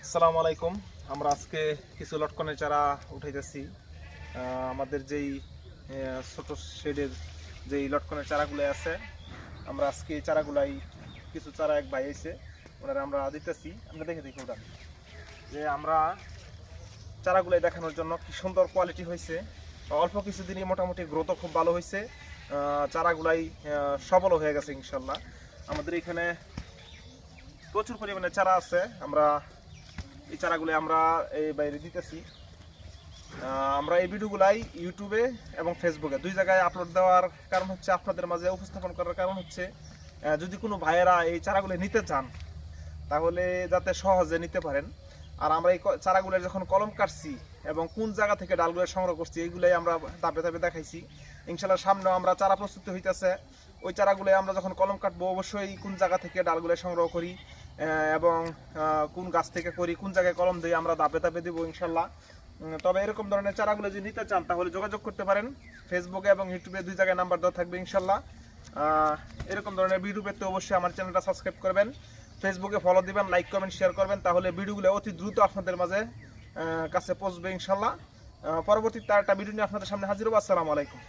আসসালামু আলাইকুম। আমরা আজকে কিছু লটকনের চারা উঠাইতেছি। আমাদের যেই ছোট শেডের যেই লটকনের চারাগুলো আছে, আমরা আজকে এই চারাগুলাই কিছু চারা এক ভাই এসে ওনারা আমরা দিতেছি। আমরা দেখে দেখি ওটা যে আমরা চারাগুলাই দেখানোর জন্য কি সুন্দর কোয়ালিটি হয়েছে। অল্প কিছুদিনই মোটামুটি গ্রোথও খুব ভালো হয়েছে। চারাগুলাই সবল হয়ে গেছে ইনশাল্লাহ। আমাদের এখানে প্রচুর পরিমাণে চারা আছে। আমরা এই চারাগুলো আমরা এই বাইরে দিতেছি। আমরা এই ভিডিওগুলাই ইউটিউবে এবং ফেসবুকে দুই জায়গায় আপলোড দেওয়ার কারণ হচ্ছে, আপনাদের মাঝে উপস্থাপন করার কারণ হচ্ছে, যদি কোনো ভাইয়েরা এই চারাগুলো নিতে চান তাহলে যাতে সহজে নিতে পারেন। আর আমরা এই চারাগুলোর যখন কলম কাটছি এবং কোন জায়গা থেকে ডালগুলো সংগ্রহ করছি এইগুলাই আমরা ধাপে ধাপে দেখাইছি। ইনশাল্লাহ সামনেও আমরা চারা প্রস্তুত হইতেছে। ওই চারাগুলো আমরা যখন কলম কাটবো অবশ্যই কোন জায়গা থেকে ডালগুলো সংগ্রহ করি এবং কোন গাছ থেকে করি, কোন জায়গায় কলম দিই আমরা ধাপে ধাপে দেবো ইনশাল্লাহ। তবে এরকম ধরনের চারাগুলো যদি নিতে চান তাহলে যোগাযোগ করতে পারেন। ফেসবুকে এবং ইউটিউবে দুই জায়গায় নাম্বার দেওয়া থাকবে ইনশাল্লাহ। এরকম ধরনের ভিডিও পেতে অবশ্যই আমার চ্যানেলটা সাবস্ক্রাইব করবেন, ফেসবুকে ফলো দিবেন, লাইক কমেন্ট শেয়ার করবেন, তাহলে ভিডিওগুলো অতি দ্রুত আপনাদের মাঝে কাছে পৌঁছবে ইনশাল্লাহ। পরবর্তীতে একটা ভিডিও নিয়ে আপনাদের সামনে হাজির হবো। আসসালামু আলাইকুম।